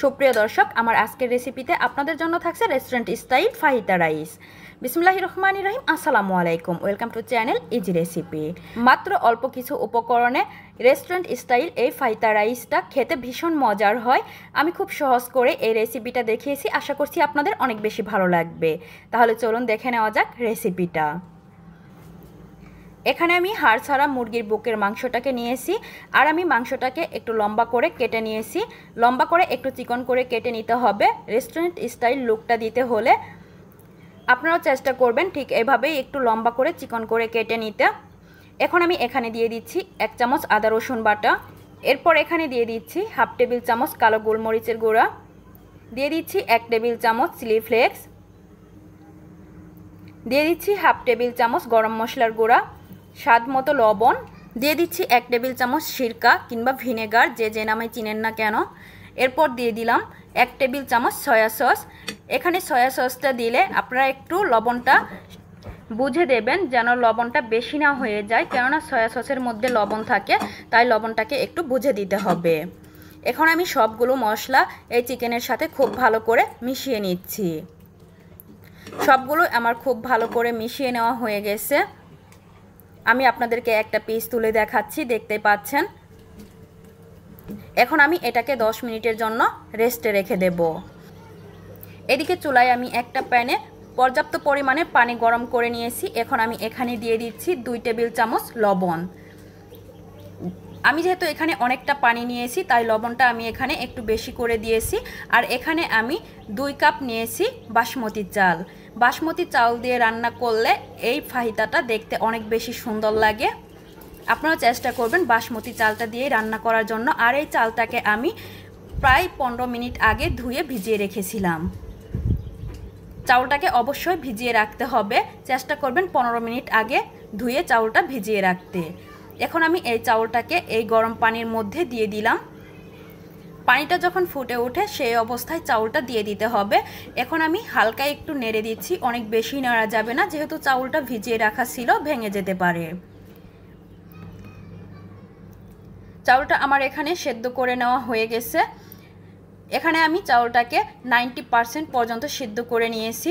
সুপ্রিয় দর্শক, আমার আজকের রেসিপিতে আপনাদের জন্য থাকছে রেস্টুরেন্ট স্টাইল ফাহিতা রাইস। বিসমিল্লাহির রহমানির রহিম। আসসালামু আলাইকুম, welcome to channel easy recipe. মাত্র অল্প কিছু উপকরণে রেস্টুরেন্ট স্টাইল এই ফাহিতা রাইসটা খেতে ভীষণ মজার হয়। আমি খুব সহজ করে এই রেসিপিটা দেখিয়েছি, আশা করছি আপনাদের অনেক বেশি ভালো লাগবে। তাহলে চলুন দেখে নেওয়া যাক রেসিপিটা। এখানে আমি হাড় ছাড়া মুরগির বুকের মাংসটাকে নিয়েছি, আর আমি মাংসটাকে একটু লম্বা করে কেটে নিয়েছি। লম্বা করে একটু চিকন করে কেটে নিতে হবে। রেস্টুরেন্ট স্টাইল লুকটা দিতে হলে আপনারাও চেষ্টা করবেন ঠিক এভাবেই একটু লম্বা করে চিকন করে কেটে নিতে। এখন আমি এখানে দিয়ে দিচ্ছি 1 চামচ আদা রসুন বাটা। এরপর এখানে দিয়ে দিচ্ছি হাফ টেবিল চামচ কালো গোলমরিচের গুঁড়া, দিয়ে দিচ্ছি 1 টেবিল চামচ চিলি ফ্লেক্স, দিয়ে দিচ্ছি হাফ টেবিল চামচ গরম মশলার গুঁড়া, স্বাদ মতো লবণ, দিয়ে দিচ্ছি 1 টেবিল চামচ সিরকা কিংবা ভিনেগার, যে নামে চিনেন না কেন। এরপর দিয়ে দিলাম 1 টেবিল চামচ সয়া সস। এখানে সয়া সসটা দিলে আপনারা একটু লবণটা বুঝে দেবেন, যেন লবণটা বেশি না হয়ে যায়, কেননা সয়া সসের মধ্যে লবণ থাকে, তাই লবণটাকে একটু বুঝে দিতে হবে। এখন আমি সবগুলো মশলা এই চিকেনের সাথে খুব ভালো করে মিশিয়ে নিচ্ছি। সবগুলো আমার খুব ভালো করে মিশিয়ে নেওয়া হয়ে গেছে। আমি আপনাদেরকে একটা পিস তুলে দেখাচ্ছি, দেখতে পাচ্ছেন। এখন আমি এটাকে 10 মিনিটের জন্য রেস্টে রেখে দেব। এদিকে চুলায় আমি একটা প্যানে পর্যাপ্ত পরিমাণে পানি গরম করে নিয়েছি। এখন আমি এখানে দিয়ে দিচ্ছি 2 টেবিল চামচ লবণ। আমি যেহেতু এখানে অনেকটা পানি নিয়েছি, তাই লবণটা আমি এখানে একটু বেশি করে দিয়েছি। আর এখানে আমি 2 কাপ নিয়েছি বাসমতি চাল। বাসমতি চাল দিয়ে রান্না করলে এই ফাহিতাটা দেখতে অনেক বেশি সুন্দর লাগে। আপনারা চেষ্টা করবেন বাসমতি চালটা দিয়ে রান্না করার জন্য। আর এই চালটাকে আমি প্রায় 15 মিনিট আগে ধুয়ে ভিজিয়ে রেখেছিলাম। চাউলটাকে অবশ্যই ভিজিয়ে রাখতে হবে, চেষ্টা করবেন 15 মিনিট আগে ধুয়ে চাউলটা ভিজিয়ে রাখতে। এখন আমি এই চাউলটাকে এই গরম পানির মধ্যে দিয়ে দিলাম। পানিটা যখন ফুটে ওঠে সেই অবস্থায় চাউলটা দিয়ে দিতে হবে। এখন আমি হালকা একটু নেড়ে দিচ্ছি, অনেক বেশি নেড়া যাবে না, যেহেতু চাউলটা ভিজিয়ে রাখা ছিল, ভেঙে যেতে পারে। চাউলটা আমার এখানে সেদ্ধ করে নেওয়া হয়ে গেছে। এখানে আমি চাউলটাকে 90% পর্যন্ত সিদ্ধ করে নিয়েছি।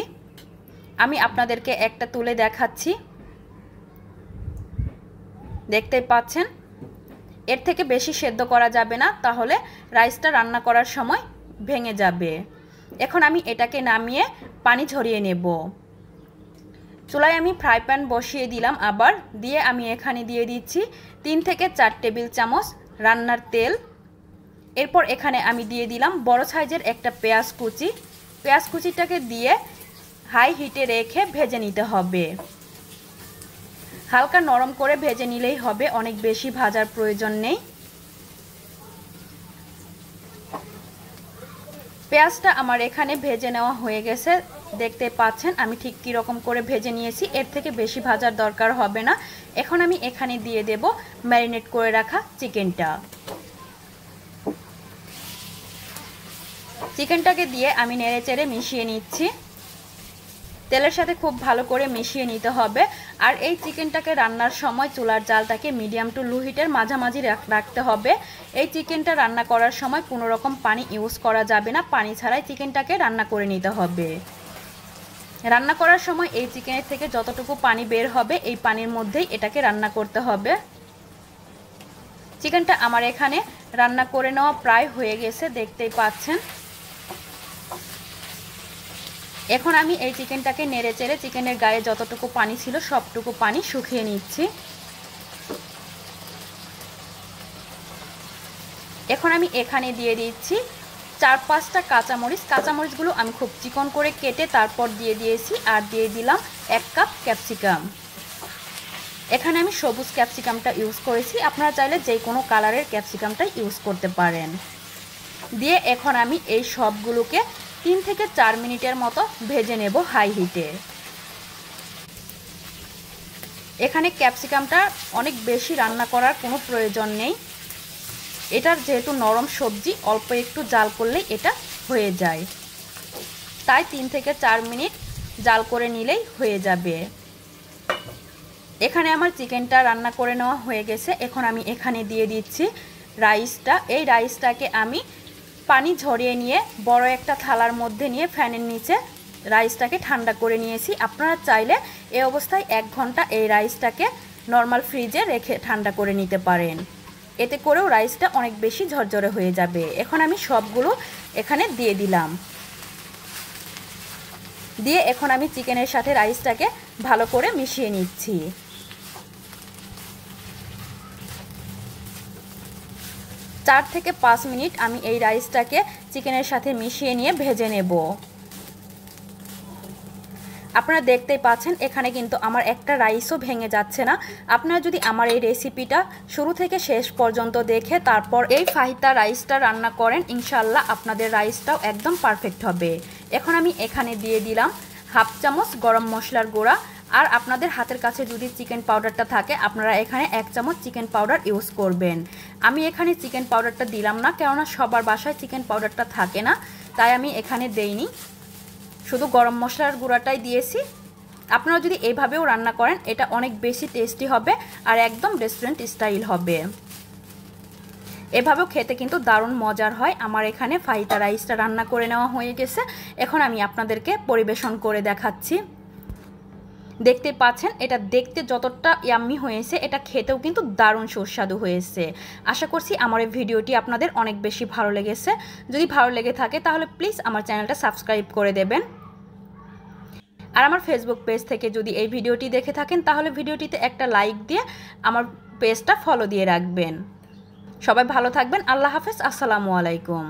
আমি আপনাদেরকে একটা তুলে দেখাচ্ছি, দেখতেই পাচ্ছেন। এর থেকে বেশি সেদ্ধ করা যাবে না, তাহলে রাইসটা রান্না করার সময় ভেঙে যাবে। এখন আমি এটাকে নামিয়ে পানি ঝরিয়ে নেব। চুলায় আমি ফ্রাই প্যান বসিয়ে দিলাম, আবার দিয়ে আমি এখানে দিয়ে দিচ্ছি 3 থেকে 4 টেবিল চামচ রান্নার তেল। এরপর এখানে আমি দিয়ে দিলাম বড় সাইজের একটা পেঁয়াজ কুচি। পেঁয়াজ কুচিটাকে দিয়ে হাই হিটে রেখে ভেজে নিতে হবে। হালকা নরম করে ভেজে নিলেই হবে, অনেক বেশি ভাজার প্রয়োজন নেই। পেঁয়াজটা আমার এখানে ভেজে নেওয়া হয়ে গেছে, দেখতে পাচ্ছেন আমি ঠিক কী রকম করে ভেজে নিয়েছি। এর থেকে বেশি ভাজার দরকার হবে না। এখন আমি এখানে দিয়ে দেব ম্যারিনেট করে রাখা চিকেনটা। চিকেনটাকে দিয়ে আমি নেড়েচেড়ে মিশিয়ে নিচ্ছি। তেলের সাথে খুব ভালো করে মিশিয়ে নিতে হবে। আর এই চিকেনটাকে রান্নার সময় চুলার জালটাকে মিডিয়াম টু লো হিটের মাঝামাঝি রাখতে হবে। এই চিকেনটা রান্না করার সময় কোনো রকম পানি ইউজ করা যাবে না, পানি ছাড়াই চিকেনটাকে রান্না করে নিতে হবে। রান্না করার সময় এই চিকেনের থেকে যতটুকু পানি বের হবে, এই পানির মধ্যেই এটাকে রান্না করতে হবে। চিকেনটা আমার এখানে রান্না করে নেওয়া প্রায় হয়ে গেছে, দেখতেই পাচ্ছেন। এখন আমি এই চিকেনটাকে নেড়েচেড়ে চিকেনের গায়ে যতটুকু পানি ছিল সবটুকু পানি শুকিয়ে নিচ্ছি। এখন আমি এখানে দিয়ে দিচ্ছি 4-5টা কাঁচামরিচ। কাঁচামরিচগুলো আমি খুব চিকন করে কেটে তারপর দিয়ে দিয়েছি। আর দিয়ে দিলাম 1 কাপ ক্যাপসিকাম। এখানে আমি সবুজ ক্যাপসিকামটা ইউজ করেছি, আপনারা চাইলে যে কোনো কালারের ক্যাপসিকামটা ইউজ করতে পারেন। দিয়ে এখন আমি এই সবগুলোকে 3 থেকে 4 মিনিটের মতো ভেজে নেব হাই হিটে। এখানে ক্যাপসিকামটা অনেক বেশি রান্না করার কোনো প্রয়োজন নেই, এটার যেহেতু নরম সবজি, অল্প একটু জাল করলেই এটা হয়ে যায়, তাই 3 থেকে 4 মিনিট জাল করে নিলেই হয়ে যাবে। এখানে আমার চিকেনটা রান্না করে নেওয়া হয়ে গেছে। এখন আমি এখানে দিয়ে দিচ্ছি রাইসটা। এই রাইসটাকে আমি পানি ঝরিয়ে নিয়ে বড় একটা থালার মধ্যে নিয়ে ফ্যানের নিচে রাইসটাকে ঠান্ডা করে নিয়েছি। আপনারা চাইলে এই অবস্থায় 1 ঘন্টা এই রাইসটাকে নর্মাল ফ্রিজে রেখে ঠান্ডা করে নিতে পারেন। এতে করেও রাইসটা অনেক বেশি ঝরঝরে হয়ে যাবে। এখন আমি সবগুলো এখানে দিয়ে দিলাম। দিয়ে এখন আমি চিকেনের সাথে রাইসটাকে ভালো করে মিশিয়ে নিচ্ছি। 4 থেকে 5 মিনিট আমি এই রাইসটাকে চিকেনের সাথে মিশিয়ে নিয়ে ভেজে নেব। আপনারা দেখতেই পাচ্ছেন এখানে কিন্তু আমার একটা রাইসও ভেঙে যাচ্ছে না। আপনারা যদি আমার এই রেসিপিটা শুরু থেকে শেষ পর্যন্ত দেখে তারপর এই ফাহিতা রাইসটা রান্না করেন, ইনশাআল্লাহ আপনাদের রাইসটাও একদম পারফেক্ট হবে। এখন আমি এখানে দিয়ে দিলাম 1/2 চামচ গরম মশলার গুঁড়া। আর আপনাদের হাতের কাছে যদি চিকেন পাউডারটা থাকে আপনারা এখানে 1 চামচ চিকেন পাউডার ইউজ করবেন। আমি এখানে চিকেন পাউডারটা দিলাম না, কেননা সবার বাসায় চিকেন পাউডারটা থাকে না, তাই আমি এখানে দেইনি, শুধু গরম মশলার গুঁড়াটাই দিয়েছি। আপনারা যদি এইভাবেও রান্না করেন এটা অনেক বেশি টেস্টি হবে আর একদম রেস্টুরেন্ট স্টাইল হবে। এভাবেও খেতে কিন্তু দারুণ মজার হয়। আমার এখানে ফাহিতা রাইসটা রান্না করে নেওয়া হয়ে গেছে। এখন আমি আপনাদেরকে পরিবেশন করে দেখাচ্ছি। দেখতে পাচ্ছেন এটা দেখতে যতটা ইয়াম্মি হয়েছে, এটা খেতেও কিন্তু দারুণ সুস্বাদু হয়েছে। আশা করছি আমার এই ভিডিওটি আপনাদের অনেক বেশি ভালো লেগেছে। যদি ভালো লেগে থাকে তাহলে প্লিজ আমার চ্যানেলটা সাবস্ক্রাইব করে দেবেন। আর আমার ফেসবুক পেজ থেকে যদি এই ভিডিওটি দেখে থাকেন তাহলে ভিডিওটিতে একটা লাইক দিয়ে আমার পেজটা ফলো দিয়ে রাখবেন। সবাই ভালো থাকবেন। আল্লাহ হাফেজ। আসসালামু আলাইকুম।